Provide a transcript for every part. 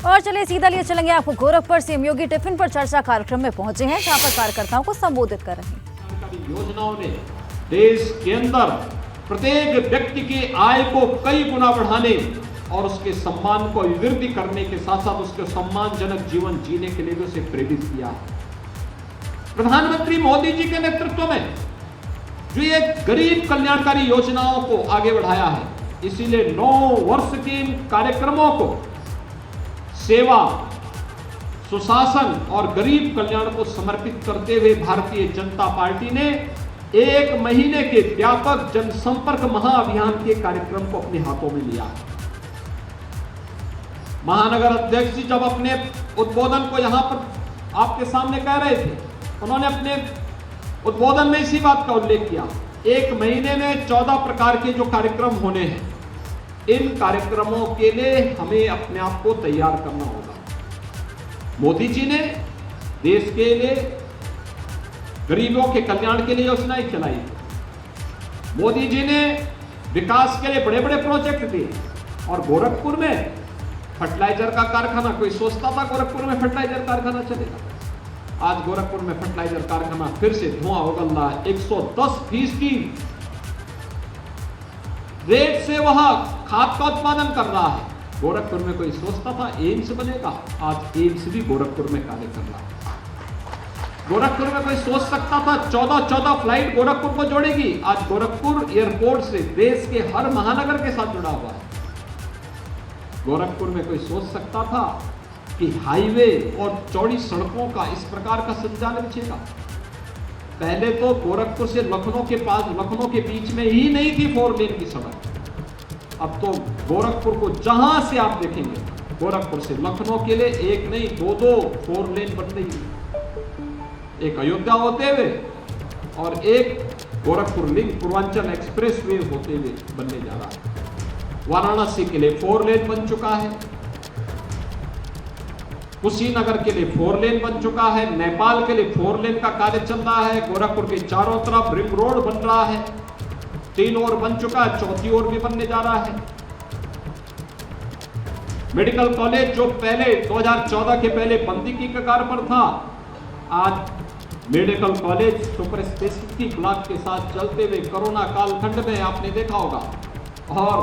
और चलिए सीधा लिए चलेंगे आपको गोरखपुर। सीएम योगी टिफिन पर चर्चा कार्यक्रम में पहुंचे हैं, जहां पर कार्यकर्ताओं को संबोधित कर रहे हैं। योजनाओं ने देश के अंदर प्रत्येक व्यक्ति की आय को कई गुना बढ़ाने और उसके सम्मान को अभिवृद्धि करने के साथ साथ उसके सम्मानजनक जीवन जीने के लिए भी उसे प्रेरित किया है। प्रधानमंत्री मोदी जी के नेतृत्व में जो ये गरीब कल्याणकारी योजनाओं को आगे बढ़ाया है, इसीलिए 9 वर्ष के इन कार्यक्रमों को सेवा, सुशासन और गरीब कल्याण को समर्पित करते हुए भारतीय जनता पार्टी ने 1 महीने के व्यापक जनसंपर्क महाअभियान के कार्यक्रम को अपने हाथों में लिया। महानगर अध्यक्ष जी जब अपने उद्बोधन को यहां पर आपके सामने कह रहे थे, उन्होंने अपने उद्बोधन में इसी बात का उल्लेख किया। 1 महीने में 14 प्रकार के जो कार्यक्रम होने हैं, इन कार्यक्रमों के लिए हमें अपने आप को तैयार करना होगा। मोदी जी ने देश के लिए गरीबों के कल्याण के लिए योजनाएं चलाई। मोदी जी ने विकास के लिए बड़े बड़े प्रोजेक्ट दिए और गोरखपुर में फर्टिलाइजर का कारखाना, कोई सोचता था गोरखपुर में फर्टिलाइजर कारखाना चलेगा? आज गोरखपुर में फर्टिलाइजर कारखाना फिर से धुआं उगल रहा है। 110% रेट से वह खाद का उत्पादन कर रहा है। गोरखपुर में कोई सोचता था एम्स बनेगा? आज एम्स भी गोरखपुर में कार्य कर रहा है। गोरखपुर में कोई सोच सकता था 14 फ्लाइट गोरखपुर को जोड़ेगी? आज गोरखपुर एयरपोर्ट से देश के हर महानगर के साथ जुड़ा हुआ है। गोरखपुर में कोई सोच सकता था कि हाईवे और चौड़ी सड़कों का इस प्रकार का संचालन चलेगा? पहले तो गोरखपुर से लखनऊ के बीच में ही नहीं थी 4 लेन की सड़क। अब तो गोरखपुर को जहां से आप देखेंगे, गोरखपुर से लखनऊ के लिए 1 नहीं 2 4 लेन बन रही है। एक अयोध्या होते हुए और एक Gorakhpur link Purvanchal express way होते हुए बनने जा रहा है। वाराणसी के लिए 4 लेन बन चुका है, कुशीनगर के लिए 4 लेन बन चुका है, नेपाल के लिए 4 लेन का कार्य चल रहा है, गोरखपुर के चारों तरफ रिंग रोड बन रहा है, 3 और बन चुका है, 4थी ओर भी बनने जा रहा है। मेडिकल कॉलेज जो पहले 2014 के पहले बंदी की कगार पर था, आज medical college super speciality block के साथ चलते हुए कोरोना कालखंड में आपने देखा होगा। और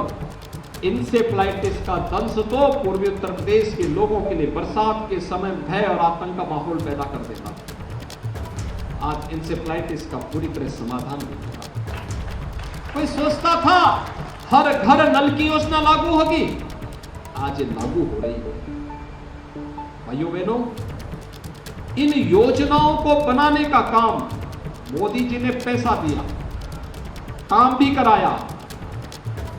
इंसेफ्लाइटिस का दंश तो पूर्वी उत्तर प्रदेश के लोगों के लिए बरसात के समय भय और आतंक का माहौल पैदा कर देता। आज इंसेफ्लाइटिस का पूरी तरह समाधान हो चुका। कोई सोचता था हर घर नल की योजना लागू होगी? आज ये लागू हो रही है। भाइयों बहनों, इन योजनाओं को बनाने का काम मोदी जी ने पैसा दिया, काम भी कराया,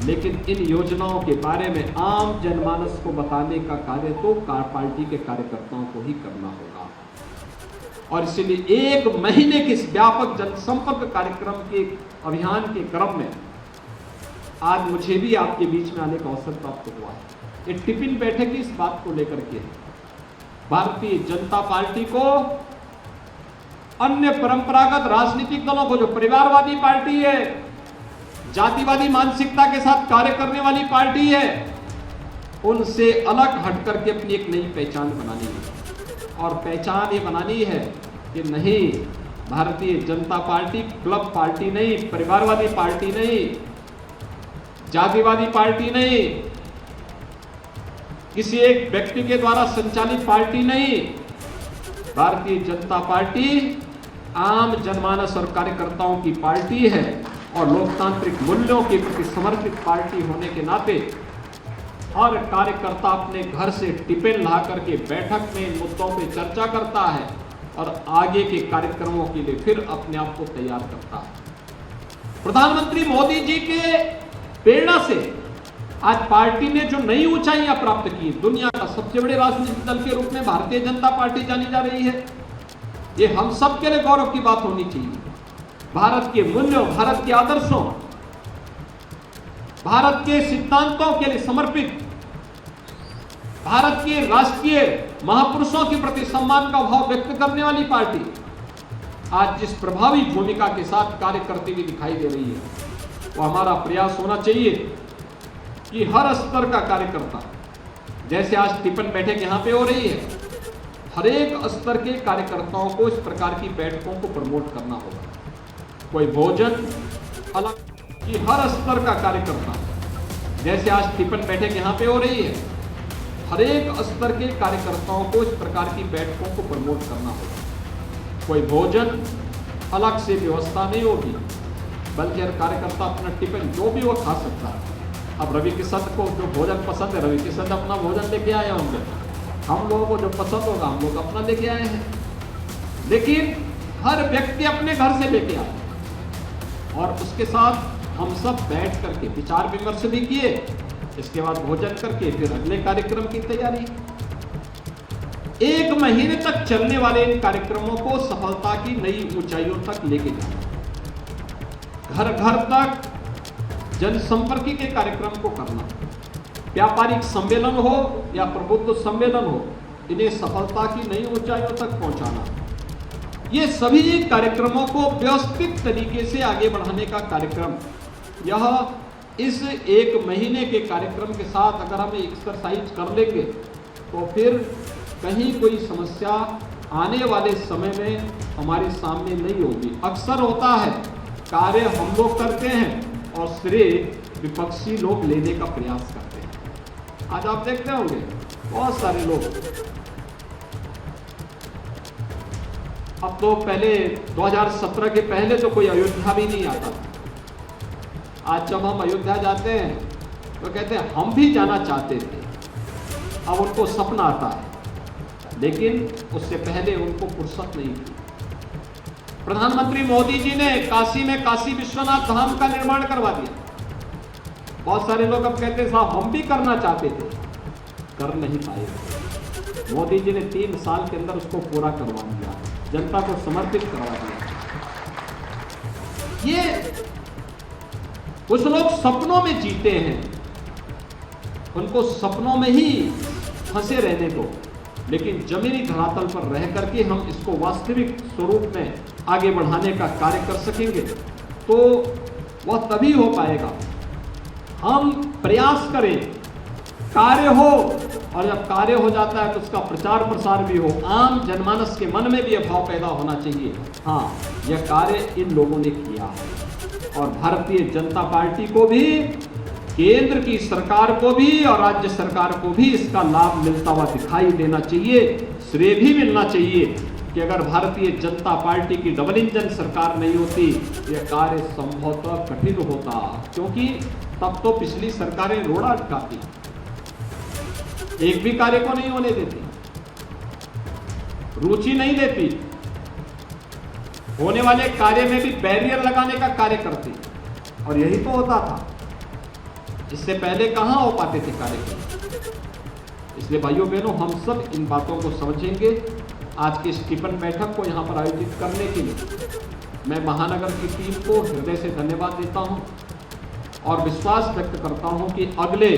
लेकिन इन योजनाओं के बारे में आम जनमानस को बताने का कार्य तो पार्टी के कार्यकर्ताओं को ही करना होगा। और इसलिए 1 महीने के इस व्यापक जनसंपर्क कार्यक्रम के अभियान के क्रम में आज मुझे भी आपके बीच में आने का अवसर प्राप्त हुआ है। ये टिफिन बैठक की इस बात को लेकर के भारतीय जनता पार्टी को अन्य परंपरागत राजनीतिक दलों को, जो परिवारवादी पार्टी है, जातिवादी मानसिकता के साथ कार्य करने वाली पार्टी है, उनसे अलग हट करके अपनी एक नई पहचान बनानी है। और पहचान ये बनानी है कि नहीं, Bharatiya Janata party club party नहीं, परिवारवादी पार्टी नहीं, जातिवादी पार्टी नहीं, किसी एक व्यक्ति के द्वारा संचालित पार्टी नहीं। भारतीय जनता पार्टी आम जनमानस और कार्यकर्ताओं की पार्टी है और लोकतांत्रिक मूल्यों के प्रति समर्पित पार्टी होने के नाते हर कार्यकर्ता अपने घर से टिफिन ला करके बैठक में इन मुद्दों पर चर्चा करता है और आगे के कार्यक्रमों के लिए फिर अपने आप को तैयार करता है। प्रधानमंत्री मोदी जी के प्रेरणा से आज पार्टी ने जो नई ऊंचाइयां प्राप्त की, दुनिया का सबसे बड़े राजनीतिक दल के रूप में भारतीय जनता पार्टी जानी जा रही है। ये हम सब के लिए गौरव की बात होनी चाहिए। भारत के मूल्यों, भारत के आदर्शों, भारत के सिद्धांतों के लिए समर्पित, भारत के राष्ट्रीय महापुरुषों के प्रति सम्मान का भाव व्यक्त करने वाली पार्टी आज जिस प्रभावी भूमिका के साथ कार्य करती हुई दिखाई दे रही है, वो हमारा प्रयास होना चाहिए कि हर स्तर का कार्यकर्ता जैसे आज टिफिन बैठक यहाँ पे हो रही है, हर एक स्तर के कार्यकर्ताओं को इस प्रकार की बैठकों को प्रमोट करना होगा। कोई भोजन अलग कि हर स्तर का कार्यकर्ता, जैसे आज टिफिन बैठक यहाँ पे हो रही है, हर एक स्तर के कार्यकर्ताओं को इस प्रकार की बैठकों को प्रमोट करना होगा। कोई भोजन अलग से व्यवस्था नहीं होगी, बल्कि हर कार्यकर्ता अपना टिफिन जो भी वो खा सकता है। अब रवि किशन को जो भोजन पसंद है, रवि किशन अपना भोजन लेके आए होंगे, हम लोगों को जो पसंद होगा हम लोग अपना लेके आए हैं, लेकिन हर व्यक्ति अपने घर से लेके आए और उसके साथ हम सब बैठ करके विचार विमर्श भी किए। इसके बाद भोजन करके फिर अगले कार्यक्रम की तैयारी। 1 महीने तक चलने वाले इन कार्यक्रमों को सफलता की नई ऊंचाइयों तक लेके जाना, घर घर तक जनसंपर्क के कार्यक्रम को करना, व्यापारिक सम्मेलन हो या प्रबुद्ध सम्मेलन हो, इन्हें सफलता की नई ऊंचाइयों तक पहुंचाना। ये सभी कार्यक्रमों को व्यवस्थित तरीके से आगे बढ़ाने का कार्यक्रम, यह इस 1 महीने के कार्यक्रम के साथ अगर हम एक्सरसाइज कर लेंगे तो फिर कहीं कोई समस्या आने वाले समय में हमारे सामने नहीं होगी। अक्सर होता है कार्य हम लोग करते हैं और श्रेय विपक्षी लोग लेने का प्रयास करते हैं। आज आप देखते होंगे बहुत सारे लोग, अब तो पहले 2017 के पहले तो कोई अयोध्या भी नहीं आता था। आज जब हम अयोध्या जाते हैं तो कहते हैं हम भी जाना चाहते थे, अब उनको सपना आता है, लेकिन उससे पहले उनको फुर्सत नहीं थी। प्रधानमंत्री मोदी जी ने काशी में काशी विश्वनाथ धाम का निर्माण करवा दिया। बहुत सारे लोग अब कहते हैं साहब हम भी करना चाहते थे, कर नहीं पाए। मोदी जी ने 3 साल के अंदर उसको पूरा करवा दिया, जनता को समर्पित करवा दिया। ये कुछ लोग सपनों में जीते हैं, उनको सपनों में ही फंसे रहने को, लेकिन जमीनी धरातल पर रह करके हम इसको वास्तविक स्वरूप में आगे बढ़ाने का कार्य कर सकेंगे तो वह तभी हो पाएगा। हम प्रयास करें, कार्य हो, और जब कार्य हो जाता है तो उसका प्रचार प्रसार भी हो, आम जनमानस के मन में भी यह भाव पैदा होना चाहिए, हाँ यह कार्य इन लोगों ने किया है। और भारतीय जनता पार्टी को भी, केंद्र की सरकार को भी और राज्य सरकार को भी इसका लाभ मिलता हुआ दिखाई देना चाहिए। श्रेय भी मिलना चाहिए कि अगर भारतीय जनता पार्टी की डबल इंजन सरकार नहीं होती यह कार्य संभवतः कठिन होता, क्योंकि तब तो पिछली सरकारें रोड़ा अटकाती, एक भी कार्य को नहीं होने देती, रुचि नहीं देती, होने वाले कार्य में भी बैरियर लगाने का कार्य करती, और यही तो होता था। इससे पहले कहां हो पाते थे कार्य। इसलिए भाइयों बहनों, हम सब इन बातों को समझेंगे। आज की स्टीफन बैठक को यहां पर आयोजित करने के लिए मैं महानगर की टीम को हृदय से धन्यवाद देता हूं और विश्वास व्यक्त करता हूं कि अगले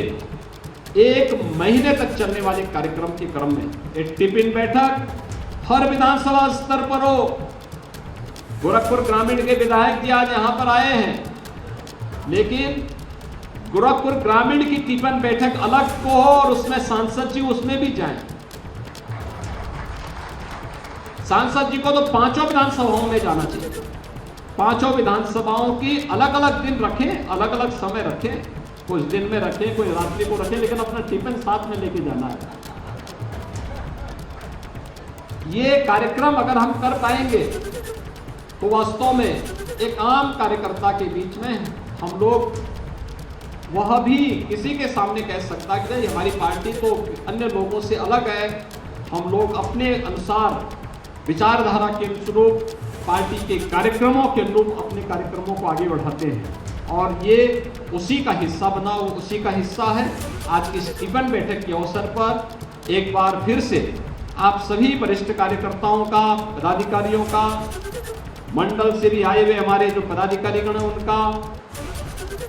1 महीने तक चलने वाले कार्यक्रम के क्रम में एक टिफिन बैठक हर विधानसभा स्तर पर हो। गोरखपुर ग्रामीण के विधायक जी आज यहां पर आए हैं, लेकिन गोरखपुर ग्रामीण की टिफिन बैठक अलग को हो और उसमें सांसद जी उसमें भी जाएं। सांसद जी को तो 5 विधानसभाओं में जाना चाहिए। 5 विधानसभाओं की अलग अलग दिन रखें, अलग अलग समय रखें, कुछ दिन में रखें, कोई रात्रि को रखें, लेकिन अपना टिफिन साथ में लेके जाना है। ये कार्यक्रम अगर हम कर पाएंगे तो वास्तव में एक आम कार्यकर्ता के बीच में हम लोग, वह भी किसी के सामने कह सकता है कि नहीं हमारी पार्टी तो अन्य लोगों से अलग है, हम लोग अपने अनुसार विचारधारा के अनुरूप पार्टी के कार्यक्रमों के अनुरूप अपने कार्यक्रमों को आगे बढ़ाते हैं, और ये उसी का हिस्सा बना, उसी का हिस्सा है। आज की स्टीफन बैठक के अवसर पर एक बार फिर से आप सभी वरिष्ठ कार्यकर्ताओं का, पदाधिकारियों का, मंडल से भी आए हुए हमारे जो पदाधिकारीगण हैं उनका,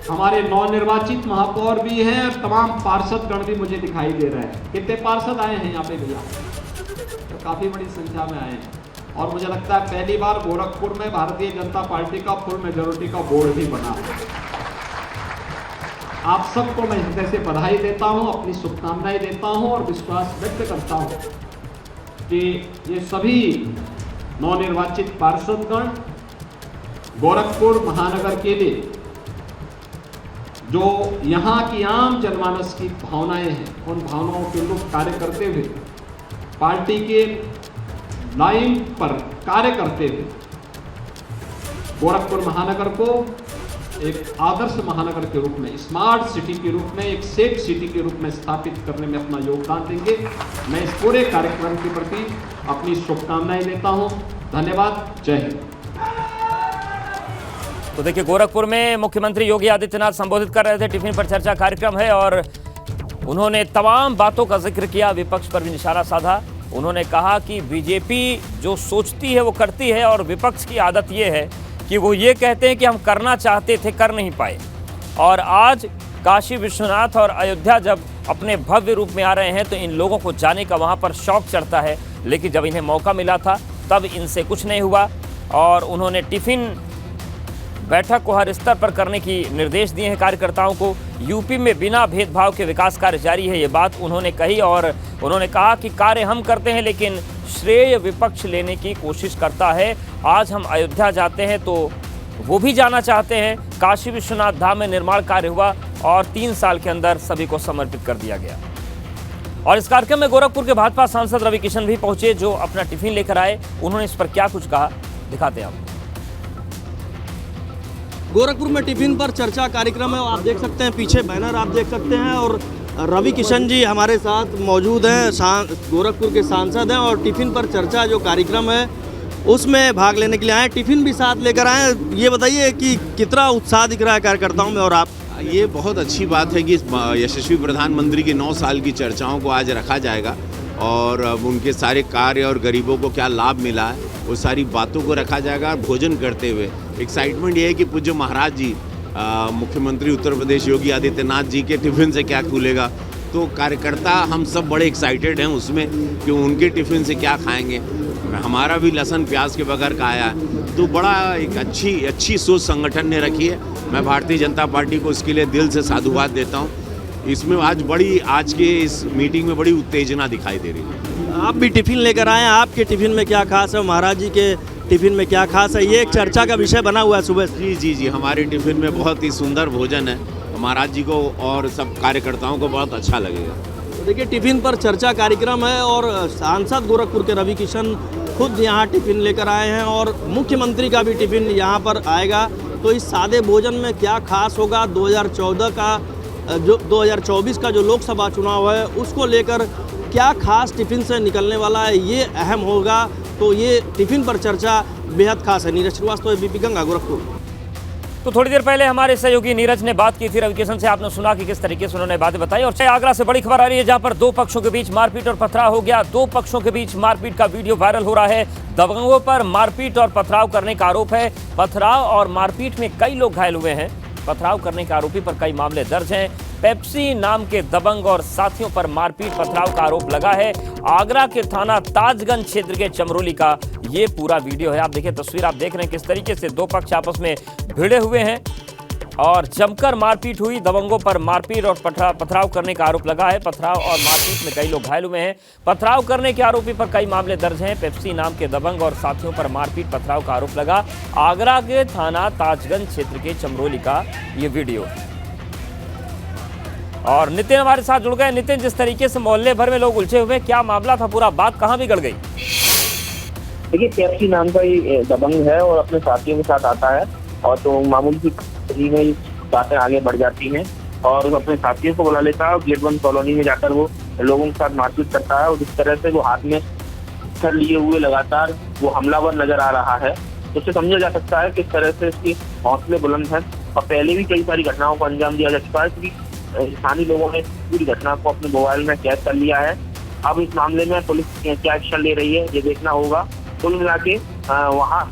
हमारे नवनिर्वाचित महापौर भी हैं और तमाम पार्षद गण भी मुझे दिखाई दे रहे हैं। कितने पार्षद आए हैं यहाँ पे भैया? तो काफी बड़ी संख्या में आए हैं, और मुझे लगता है पहली बार गोरखपुर में भारतीय जनता पार्टी का फुल मेजोरिटी का बोर्ड भी बना है। आप सबको मैं हृदय से बधाई देता हूं, अपनी शुभकामनाएं देता हूं और विश्वास व्यक्त करता हूं कि ये सभी नवनिर्वाचित पार्षदगण गोरखपुर महानगर के लिए जो यहाँ की आम जनमानस की भावनाएं हैं, उन भावनाओं के अनुरूप कार्य करते हुए, पार्टी के लाइन पर कार्य करते हुए गोरखपुर महानगर को एक आदर्श महानगर के रूप में, स्मार्ट सिटी के रूप में, एक सेफ सिटी के रूप में स्थापित करने में अपना योगदान देंगे। मैं इस पूरे कार्यक्रम के प्रति अपनी शुभकामनाएं देता हूं। धन्यवाद। जय हिंद। तो देखिए, गोरखपुर में मुख्यमंत्री योगी आदित्यनाथ संबोधित कर रहे थे। टिफिन पर चर्चा कार्यक्रम है और उन्होंने तमाम बातों का जिक्र किया, विपक्ष पर भी निशाना साधा। उन्होंने कहा कि बीजेपी जो सोचती है वो करती है और विपक्ष की आदत ये है कि वो ये कहते हैं कि हम करना चाहते थे, कर नहीं पाए। और आज काशी विश्वनाथ और अयोध्या जब अपने भव्य रूप में आ रहे हैं तो इन लोगों को जाने का वहाँ पर शौक चढ़ता है, लेकिन जब इन्हें मौका मिला था तब इनसे कुछ नहीं हुआ। और उन्होंने टिफिन बैठक को हर स्तर पर करने की निर्देश दिए हैं कार्यकर्ताओं को। यूपी में बिना भेदभाव के विकास कार्य जारी है, ये बात उन्होंने कही। और उन्होंने कहा कि कार्य हम करते हैं लेकिन श्रेय विपक्ष लेने की कोशिश करता है। आज हम अयोध्या जाते हैं तो वो भी जाना चाहते हैं। काशी विश्वनाथ धाम में निर्माण कार्य हुआ और 3 साल के अंदर सभी को समर्पित कर दिया गया। और इस कार्यक्रम में गोरखपुर के भाजपा सांसद रवि किशन भी पहुंचे, जो अपना टिफिन लेकर आए। उन्होंने इस पर क्या कुछ कहा, दिखाते हैं आपको। गोरखपुर में टिफिन पर चर्चा कार्यक्रम है, आप देख सकते हैं पीछे बैनर आप देख सकते हैं। और रवि किशन जी हमारे साथ मौजूद हैं, गोरखपुर के सांसद हैं और टिफिन पर चर्चा जो कार्यक्रम है उसमें भाग लेने के लिए आए। टिफिन भी साथ लेकर आए। ये बताइए कि कितना उत्साह दिख रहा है कार्यकर्ताओं में। और आप ये बहुत अच्छी बात है कि यशस्वी प्रधानमंत्री की 9 साल की चर्चाओं को आज रखा जाएगा और उनके सारे कार्य और गरीबों को क्या लाभ मिला है वो सारी बातों को रखा जाएगा। भोजन करते हुए एक्साइटमेंट ये है कि पूज्य महाराज जी मुख्यमंत्री उत्तर प्रदेश योगी आदित्यनाथ जी के टिफ़िन से क्या खुलेगा। तो कार्यकर्ता हम सब बड़े एक्साइटेड हैं उसमें कि उनके टिफ़िन से क्या खाएंगे। हमारा भी लहसुन प्याज के बगैर का आया है। तो बड़ा एक अच्छी सोच संगठन ने रखी है। मैं भारतीय जनता पार्टी को इसके लिए दिल से साधुवाद देता हूँ। इसमें आज के इस मीटिंग में बड़ी उत्तेजना दिखाई दे रही है। आप भी टिफिन लेकर आए हैं, आपके टिफिन में क्या खास है, महाराज जी के टिफिन में क्या खास है, ये एक चर्चा का विषय बना हुआ है सुबह से। जी, हमारे टिफिन में बहुत ही सुंदर भोजन है। महाराज जी को और सब कार्यकर्ताओं को बहुत अच्छा लगेगा। तो देखिए, टिफिन पर चर्चा कार्यक्रम है और सांसद गोरखपुर के रवि किशन खुद यहाँ टिफिन लेकर आए हैं और मुख्यमंत्री का भी टिफिन यहाँ पर आएगा। तो इस सादे भोजन में क्या खास होगा, 2024 का जो लोकसभा चुनाव है उसको लेकर क्या खास टिफिन से निकलने वाला है, ये अहम होगा। तो ये टिफिन पर चर्चा बेहद खास है। नीरज श्रीवास्तव, एबीपी गंगा, गोरखपुर। तो थोड़ी देर पहले हमारे सहयोगी नीरज ने बात की थी रवि किशन से। आपने सुना कि किस तरीके से उन्होंने बातें बताई। और आगरा से बड़ी खबर आ रही है, जहां पर 2 पक्षों के बीच मारपीट और पथराव हो गया। 2 पक्षों के बीच मारपीट का वीडियो वायरल हो रहा है। दबंगों पर मारपीट और पथराव करने का आरोप है। पथराव और मारपीट में कई लोग घायल हुए हैं। पथराव करने के आरोपी पर कई मामले दर्ज हैं। पेप्सी नाम के दबंग और साथियों पर मारपीट पथराव का आरोप लगा है। आगरा के थाना ताजगंज क्षेत्र के चमरोली का ये पूरा वीडियो है। आप देखिए, तस्वीर आप देख रहे हैं किस तरीके से 2 पक्ष आपस में भिड़े हुए हैं और जमकर मारपीट हुई। दबंगों पर मारपीट और पथराव करने का आरोप लगा है। पथराव और मारपीट में कई लोग घायल हुए हैं। पथराव करने के आरोपी पर कई मामले दर्ज हैं। पेप्सी नाम के दबंग और साथियों पर मारपीट पथराव का आरोप लगा। आगरा के थाना ताजगंज क्षेत्र के चमरोली का ये वीडियो। और नितिन हमारे साथ जुड़ गए। नितिन, जिस तरीके से मोहल्ले भर में लोग उलझे हुए, क्या मामला था पूरा, बात कहाँ बिगड़ गई? देखिए, पेप्सी नाम का ही दबंग है और अपने साथियों के साथ आता है और तो मामूली सी में बातें आगे बढ़ जाती हैं और अपने साथियों को बुला लेता है और गेट 1 कॉलोनी में जाकर वो लोगों के साथ मारपीट करता है। और जिस तरह से वो हाथ में पत्थर लिए हुए लगातार वो हमलावर नजर आ रहा है, तो उससे समझा जा सकता है किस तरह से इसकी हौसले बुलंद है। और पहले भी कई सारी घटनाओं को अंजाम दिया जा चुका है क्योंकि स्थानीय लोगों ने पूरी घटना को अपने मोबाइल में कैद कर लिया है। अब इस मामले में पुलिस क्या एक्शन ले रही है ये देखना होगा। कुल मिला के वहाँ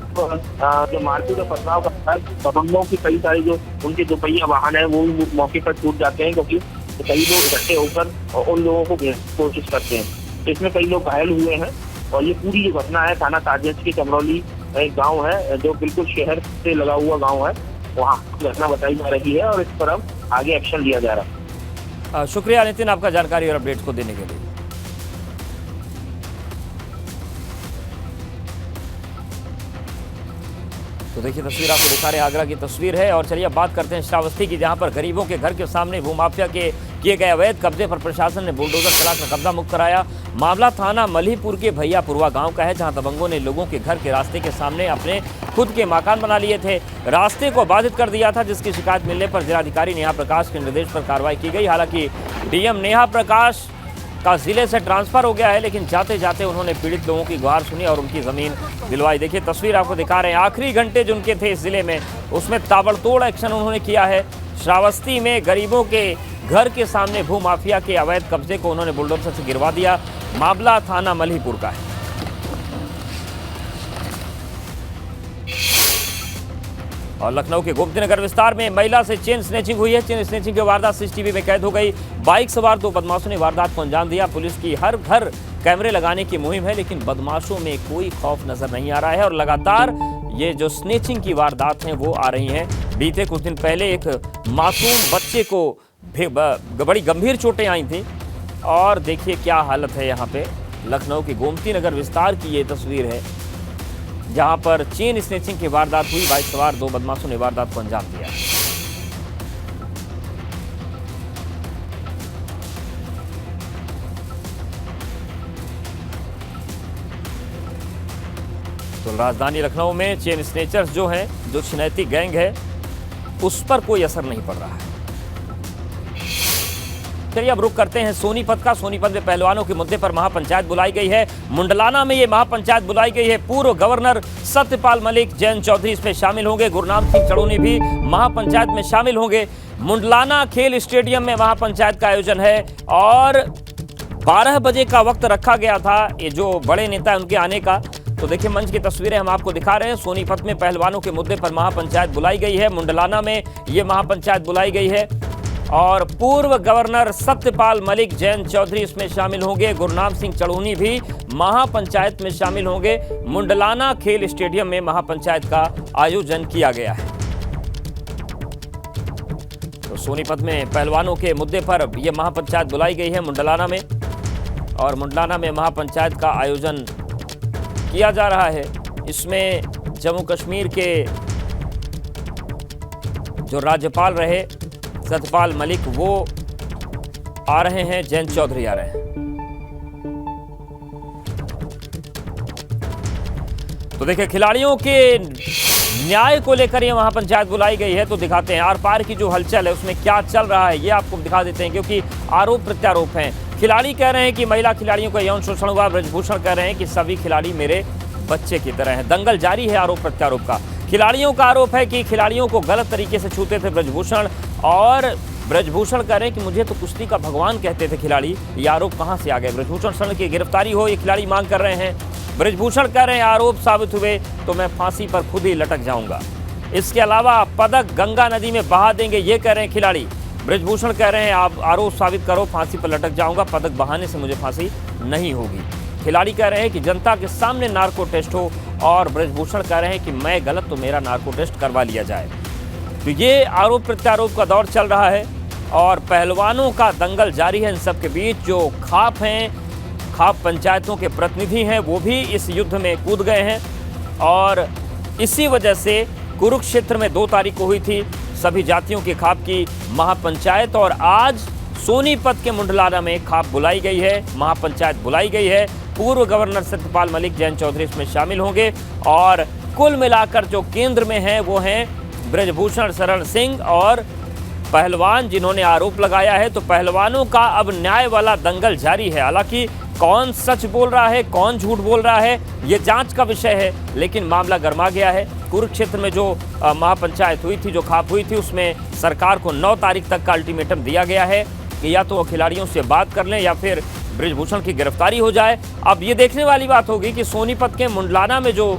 जो मारपीट और पथराव करता है, दबंगों की कई सारी जो उनके दोपहिया वाहन है वो मौके पर छूट जाते हैं क्योंकि कई लोग इकट्ठे होकर उन लोगों को घेरने की कोशिश करते हैं। इसमें कई लोग घायल हुए हैं और ये पूरी जो घटना है थाना ताजगंज की चमरौली एक गाँव है जो बिल्कुल शहर से लगा हुआ गाँव है, वहाँ घटना बताई जा रही है। और इस तरफ आगे एक्शन लिया जा रहा है। शुक्रिया नितिन आपका जानकारी और अपडेट्स को देने के लिए। तो देखिए तस्वीर आपको दिखा रहे हैं, आगरा की तस्वीर है। और चलिए अब बात करते हैं श्रावस्ती की, जहां पर गरीबों के घर के सामने भूमाफिया के किए गए अवैध कब्जे पर प्रशासन ने बुलडोजर चलाकर कब्जा मुक्त कराया। मामला थाना मल्हीपुर के भैयापुरवा गांव का है, जहां दबंगों ने लोगों के घर के रास्ते के सामने अपने खुद के मकान बना लिए थे, रास्ते को बाधित कर दिया था, जिसकी शिकायत मिलने पर जिलाधिकारी नेहा प्रकाश के निर्देश पर कार्रवाई की गई। हालांकि डीएम नेहा प्रकाश का जिले से ट्रांसफर हो गया है, लेकिन जाते जाते उन्होंने पीड़ित लोगों की गुहार सुनी और उनकी जमीन दिलवाई। देखिए तस्वीर आपको दिखा रहे हैं, आखिरी घंटे जो उनके थे इस जिले में, उसमें ताबड़तोड़ एक्शन उन्होंने किया है। श्रावस्ती में गरीबों के घर के सामने भूमाफिया के अवैध कब्जे को उन्होंने बुलडोजर से गिरवा दिया। मामला थाना मल्हीपुर का है। और लखनऊ के गोमतीनगर विस्तार में महिला से चेन स्नैचिंग हुई है। चेन स्नैचिंग की वारदात सीसीटीवी में कैद हो गई। बाइक सवार 2 बदमाशों ने वारदात को अंजाम दिया। पुलिस की हर घर कैमरे लगाने की मुहिम है, लेकिन बदमाशों में कोई खौफ नजर नहीं आ रहा है और लगातार ये जो स्नैचिंग की वारदात हैं वो आ रही हैं। बीते कुछ दिन पहले एक मासूम बच्चे को बड़ी गंभीर चोटें आई थी और देखिए क्या हालत है यहाँ पे। लखनऊ के गोमतीनगर विस्तार की ये तस्वीर है, जहां पर चेन स्नैचिंग की वारदात हुई। बाइक सवार 2 बदमाशों ने वारदात को अंजाम दिया। तो राजधानी लखनऊ में चेन स्नैचर्स जो हैं, जो छिनैती गैंग है, उस पर कोई असर नहीं पड़ रहा है। चलिए अब रुक करते हैं सोनीपत का। सोनीपत में पहलवानों के मुद्दे पर महापंचायत बुलाई गई है। मुंडलाना में ये महापंचायत बुलाई गई है। पूर्व गवर्नर सत्यपाल मलिक, जयंत चौधरी इसमें शामिल होंगे। गुरनाम सिंह चड़ूनी भी महापंचायत में शामिल होंगे। मुंडलाना खेल स्टेडियम में महापंचायत का आयोजन है और 12 बजे का वक्त रखा गया था ये जो बड़े नेता है उनके आने का। तो देखिए मंच की तस्वीरें हम आपको दिखा रहे हैं। सोनीपत में पहलवानों के मुद्दे पर महापंचायत बुलाई गई है। मुंडलाना में ये महापंचायत बुलाई गई है और पूर्व गवर्नर सत्यपाल मलिक, जयंत चौधरी इसमें शामिल होंगे। गुरनाम सिंह चड़ूनी भी महापंचायत में शामिल होंगे। मुंडलाना खेल स्टेडियम में महापंचायत का आयोजन किया गया है। तो सोनीपत में पहलवानों के मुद्दे पर यह महापंचायत बुलाई गई है मुंडलाना में, और मुंडलाना में महापंचायत का आयोजन किया जा रहा है। इसमें जम्मू कश्मीर के जो राज्यपाल रहे सत्यपाल मलिक वो आ रहे हैं, जयंत चौधरी आ रहे हैं। तो देखिए खिलाड़ियों के न्याय को लेकर ये महापंचायत बुलाई गई है। तो दिखाते हैं आर पार की जो हलचल है उसमें क्या चल रहा है, ये आपको दिखा देते हैं, क्योंकि आरोप प्रत्यारोप हैं। खिलाड़ी कह रहे हैं कि महिला खिलाड़ियों का यौन शोषण हुआ। ब्रजभूषण कह रहे हैं कि सभी खिलाड़ी मेरे बच्चे की तरह हैं। दंगल जारी है आरोप प्रत्यारोप का। खिलाड़ियों का आरोप है कि खिलाड़ियों को गलत तरीके से छूते थे ब्रजभूषण, और ब्रजभूषण कह रहे हैं कि मुझे तो कुश्ती का भगवान कहते थे खिलाड़ी। ये आरोप कहां से आ गए? ब्रजभूषण शरण की गिरफ्तारी हो, ये खिलाड़ी मांग कर रहे हैं। ब्रजभूषण कह रहे हैं आरोप साबित हुए तो मैं फांसी पर खुद ही लटक जाऊंगा। इसके अलावा पदक गंगा नदी में बहा देंगे, ये कह रहे हैं खिलाड़ी। ब्रजभूषण कह रहे हैं आप आरोप साबित करो, फांसी पर लटक जाऊंगा, पदक बहाने से मुझे फांसी नहीं होगी। खिलाड़ी कह रहे हैं कि जनता के सामने नार्को टेस्ट हो, और ब्रजभूषण कह रहे हैं कि मैं गलत तो मेरा नार्को टेस्ट करवा लिया जाए। तो ये आरोप प्रत्यारोप का दौर चल रहा है और पहलवानों का दंगल जारी है। इन सब के बीच जो खाप हैं, खाप पंचायतों के प्रतिनिधि हैं, वो भी इस युद्ध में कूद गए हैं और इसी वजह से कुरुक्षेत्र में 2 तारीख को हुई थी सभी जातियों के खाप की महापंचायत, और आज सोनीपत के मुंडलाना में खाप बुलाई गई है, महापंचायत बुलाई गई है। पूर्व गवर्नर सत्यपाल मलिक, जयंत चौधरी इसमें शामिल होंगे और कुल मिलाकर जो केंद्र में हैं वो हैं ब्रजभूषण शरण सिंह और पहलवान जिन्होंने आरोप लगाया है। तो पहलवानों का अब न्याय वाला दंगल जारी है। हालांकि कौन सच बोल रहा है, कौन झूठ बोल रहा है, ये जांच का विषय है, लेकिन मामला गर्मा गया है। कुरुक्षेत्र में जो महापंचायत हुई थी, जो खाप हुई थी, उसमें सरकार को 9 तारीख तक का अल्टीमेटम दिया गया है कि या तो वो खिलाड़ियों से बात कर लें या फिर ब्रजभूषण की गिरफ्तारी हो जाए। अब ये देखने वाली बात होगी कि सोनीपत के मुंडलाना में जो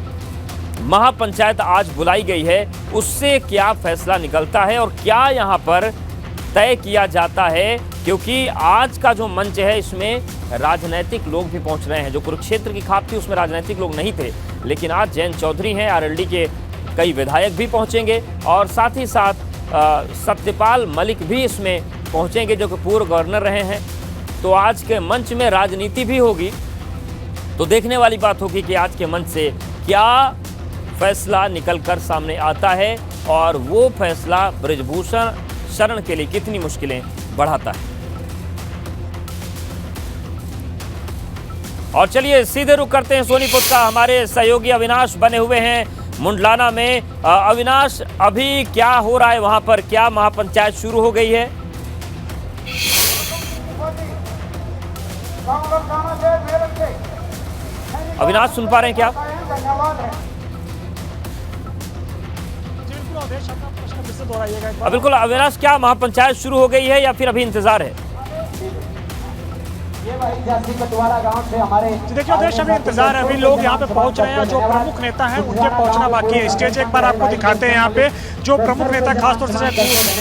महापंचायत आज बुलाई गई है उससे क्या फैसला निकलता है और क्या यहाँ पर तय किया जाता है, क्योंकि आज का जो मंच है इसमें राजनीतिक लोग भी पहुंच रहे हैं। जो कुरुक्षेत्र की खाप थी उसमें राजनीतिक लोग नहीं थे, लेकिन आज जयंत चौधरी हैं, आरएलडी के कई विधायक भी पहुंचेंगे और साथ ही साथ सत्यपाल मलिक भी इसमें पहुंचेंगे, जो कि पूर्व गवर्नर रहे हैं। तो आज के मंच में राजनीति भी होगी। तो देखने वाली बात होगी कि आज के मंच से क्या फैसला निकलकर सामने आता है और वो फैसला बृजभूषण शरण के लिए कितनी मुश्किलें बढ़ाता है। और चलिए सीधे रुख करते हैं सोनीपत का। हमारे सहयोगी अविनाश बने हुए हैं मुंडलाना में। अविनाश, अभी क्या हो रहा है वहां पर? क्या महापंचायत शुरू हो गई है? अविनाश, सुन पा रहे हैं क्या? बिल्कुल अविनाश, क्या महापंचायत शुरू हो गई है या फिर अभी इंतजार है? देखिए उद्देश्य, अभी इंतजार है। अभी लोग यहाँ पे पहुंच रहे हैं। जो प्रमुख नेता हैं उनके पहुंचना बाकी है। स्टेज एक बार आपको दिखाते हैं। यहाँ पे जो प्रमुख नेता, खासतौर से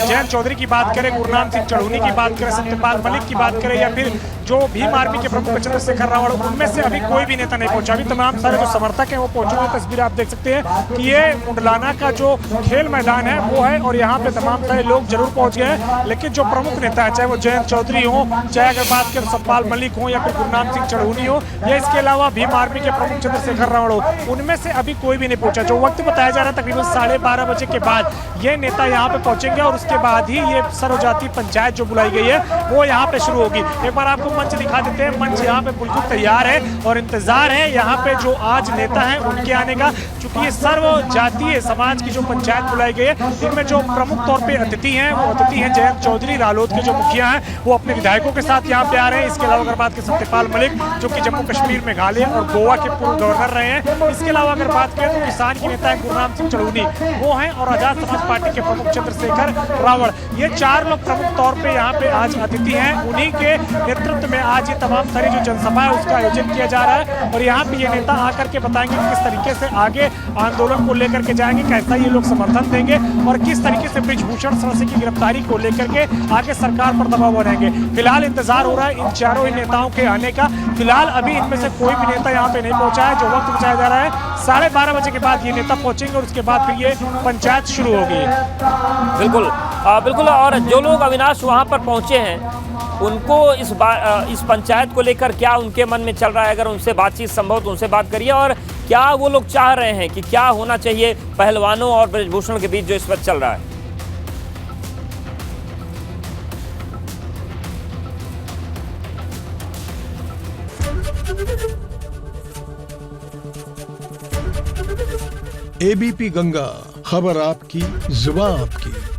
जयंत चौधरी की बात करें, गुरनाम सिंह चढ़ूनी की बात करें, सत्यपाल मलिक की बात करें, या फिर जो भीम आर्मी के प्रमुख चंद्रशेखर रावण, उनमें से अभी कोई भी नेता नहीं पहुंचा। अभी तमाम सारे जो समर्थक हैं वो पहुंचे हुए। तस्वीर आप देख सकते हैं कि ये मुंडलाना का जो खेल मैदान है वो है, और यहाँ पे तमाम सारे लोग जरूर पहुंच गए हैं। लेकिन जो प्रमुख नेता है, चाहे वो जयंत चौधरी हो, चाहे अगर बात करें सत्यपाल मलिक हो या फिर गुरनाम सिंह चढ़ूनी हो, या इसके अलावा भीम आर्मी के प्रमुख चंद्रशेखर रावण हो, उनमें से अभी कोई भी नहीं पहुंचा। जो वक्त बताया जा रहा है तकरीबन 12:30 बजे के बाद ये नेता यहाँ पे पहुंचेंगे और उसके बाद ही ये सर्वजातीय पंचायत जो बुलाई गई है वो यहाँ पे शुरू होगी। एक बार आपको मंच दिखा देते हैं। मंच यहाँ पे बिल्कुल तैयार है और इंतजार है यहाँ पे जो आज नेता है उनके आने का। चूंकि ये सर्व जातीय समाज की जो पंचायत बुलाई गई है, इनमें जो प्रमुख तौर पे अतिथि हैं वो अतिथि हैं जयंत चौधरी, रालोद के जो मुखिया हैं, वो अपने विधायकों के साथ यहाँ पे आ रहे हैं। इसके अलावा अगर बात करें सत्यपाल मलिक, जो कि जम्मू कश्मीर, मेघालय और गोवा के पूर्व गवर्नर रहे हैं। इसके अलावा अगर बात करें तो किसान की नेता है गुरनाम सिंह चढ़ूनी, वो हैं, और आजाद समाज पार्टी के प्रमुख चंद्रशेखर रावण। ये 4 लोग प्रमुख तौर पे यहाँ पे आज अतिथि हैं। उन्हीं के नेतृत्व में आज ये तमाम सारी जो जनसभा है उसका आयोजन किया जा रहा है। और यहाँ पे ये नेता आकर के बताएंगे कि किस तरीके से आगे आंदोलन को लेकर के जाएंगे, कैसा ये लोग समर्थन देंगे और किस तरीके से बृजभूषण शरण की गिरफ्तारी को लेकर के आगे सरकार पर दबाव बनाएंगे। फिलहाल इंतजार हो रहा है इन चारों ही नेताओं के आने का। फिलहाल अभी इनमें से कोई भी नेता यहाँ पे नहीं पहुंचा है। जो वक्त बताया जा रहा है 12:30 बजे के बाद ये नेता पहुंचेंगे और उसके बाद फिर ये पंचायत शुरू होगी। बिल्कुल बिल्कुल। और जो लोग अविनाश वहां पर पहुंचे हैं, उनको इस पंचायत को लेकर क्या उनके मन में चल रहा है? अगर उनसे बातचीत संभव तो उनसे बात करिए। और क्या वो लोग चाह रहे हैं कि क्या होना चाहिए पहलवानों और बृजभूषण के बीच जो इस वक्त चल रहा है? एबीपी गंगा, खबर आपकी, जुबान आपकी।